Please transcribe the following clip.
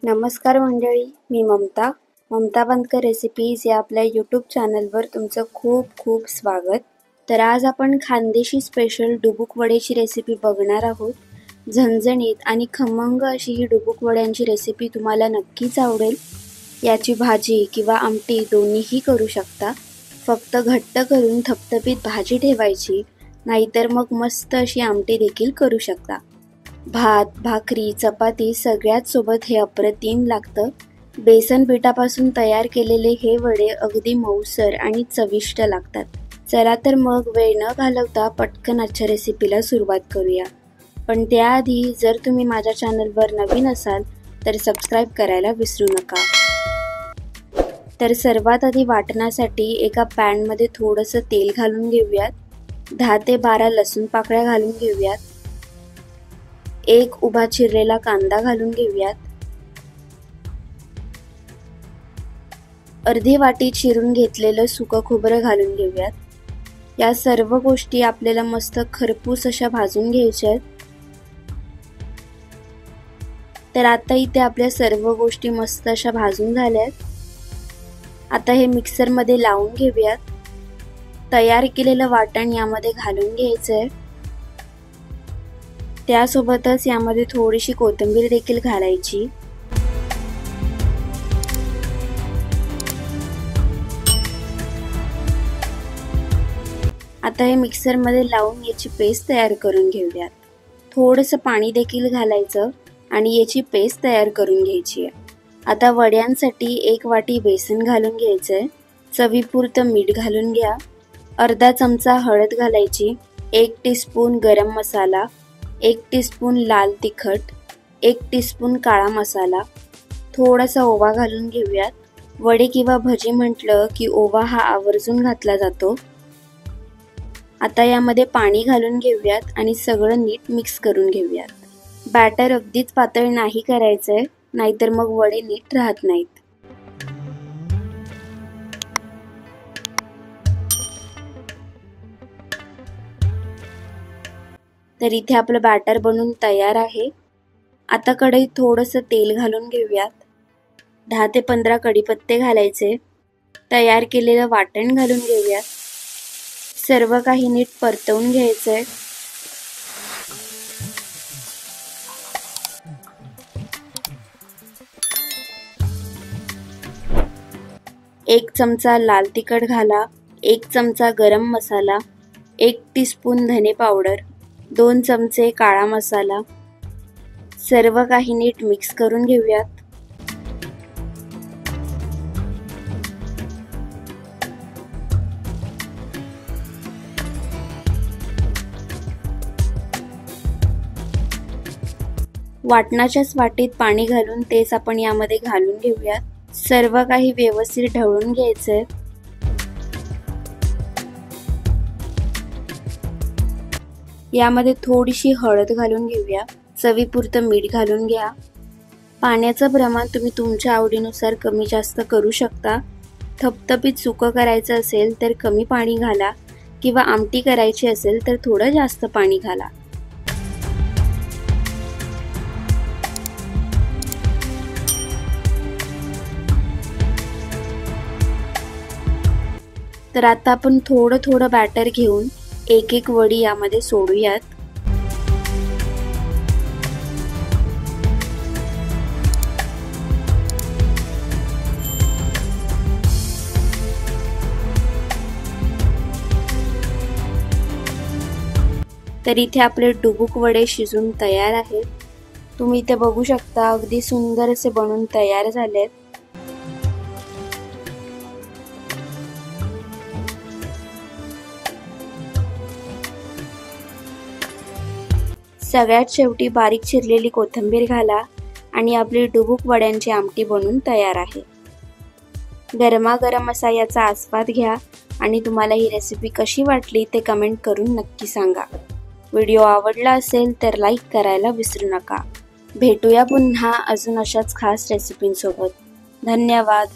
नमस्कार मंडळी, मी ममता बांदकर रेसिपीज या आपल्या यूट्यूब चॅनलवर तुमचं खूप खूप स्वागत. तर आज आपण खानदेशी स्पेशल डुबुक वड्याची रेसिपी बघणार आहोत. झणझणीत आणि खमंग अशी ही डुबुक वड्यांची रेसिपी तुम्हाला नक्कीच आवडेल. याची भाजी किंवा आमटी दोन्हीही करू शकता. फक्त घट्ट करून थपथपीत भाजी ठेवायची, नाहीतर मग मस्त अशी आमटी देखील करू शकता. भात, भाकरी, चपाती सगळ्यात सोबत हे अप्रतिम लागतं. बेसन पिठापासून तयार केलेले हे वडे अगदी मऊसर आणि चविष्ट लागतात. चला तर मग वेळ न घालवता पटकन आजच्या रेसिपीला सुरुवात करूया. पण त्याआधी जर तुम्ही माझ्या चॅनलवर नवीन असाल तर सबस्क्राईब करायला विसरू नका. तर सर्वात आधी वाटण्यासाठी एका पॅनमध्ये थोडंसं तेल घालून घेऊयात. 10 ते 12 लसूण पाकळ्या घालून घेऊयात. एक उभा चिरलेला कांदा घालून घेऊयात. अर्धी वाटी चिरून घेतलेलं सुकं खोबरं घालून घेऊयात. या सर्व गोष्टी आपल्याला मस्त खरपूस अशा भाजून घ्यायच्या आहेत. तर आता इथे आपल्या सर्व गोष्टी मस्त अशा भाजून झाल्यात. आता हे मिक्सर मध्ये लावून घेऊयात. तयार केलेलं वाटण यामध्ये घालून घ्यायचंय. त्यासोबतच यामध्ये थोडीशी कोथिंबीर देखील घालायची. आता हे मिक्सर मध्ये लावून याची पेस्ट तयार करून घेऊयात. थोडंसं पाणी देखील घालायचं आणि याची पेस्ट तयार करून घ्यायची आहे. आता वड्यांसाठी 1 वाटी बेसन घालून घ्यायचंय. चवीपुरतं मीठ घालून घ्या. अर्धा चमचा हळद घालायची. 1 टीस्पून गरम मसाला, 1 टीस्पून लाल तिखट, 1 टीस्पून काळा मसाला, थोडासा ओवा घालून घेऊयात. वडे किंवा भजी म्हटलं की ओवा हा आवर्जून घातला जातो. आता यामध्ये पाणी घालून घेऊयात आणि सगळं नीट मिक्स करून घेऊयात. बॅटर अगदीच पातळ नाही करायचंय, नाहीतर मग वडे नीट राहत नाहीत. तर इथे आपलं बॅटर बनून तयार आहे. आता कढईत थोडंसं तेल घालून घेऊयात. 10 ते 15 कढीपत्ते घालायचे. तयार केलेलं वाटण घालून घेऊयात. सर्व काही नीट परतवून घ्यायचंय. एक चमचा लाल तिखट घाला. 1 चमचा गरम मसाला, 1 टीस्पून धने पावडर, 2 चमचे काळा मसाला. सर्व काही नीट मिक्स करून घेऊयात. वाटणाच्याच वाटीत पाणी घालून तेच आपण यामध्ये घालून घेऊयात. सर्व काही व्यवस्थित ढवळून घ्यायचंय. यामध्ये थोडीशी हळद घालून घेऊया. चवीपुरतं मीठ घालून घ्या. पाण्याचं प्रमाण तुम्ही तुमच्या आवडीनुसार कमी जास्त करू शकता. थपथपीत सुकं करायचं असेल तर कमी पाणी घाला किंवा आमटी करायची असेल तर थोडं जास्त पाणी घाला. तर आता आपण थोडं थोडं बॅटर घेऊन एक एक वडी यामध्ये सोडूयात. तर इथे आपले डुबुक वडे शिजून तयार आहेत. तुम्ही इथे बघू शकता अगदी सुंदर असे बनून तयार झालेत. सगळ्यात शेवटी बारीक चिरलेली कोथिंबीर घाला आणि आपली डुबुक वड्यांची आमटी बनून तयार आहे. गरमागरम असा याचा आस्वाद घ्या आणि तुम्हाला ही रेसिपी कशी वाटली ते कमेंट करून नक्की सांगा. व्हिडिओ आवडला असेल तर लाईक करायला विसरू नका. भेटूया पुन्हा अजून अशाच खास रेसिपींसोबत. धन्यवाद.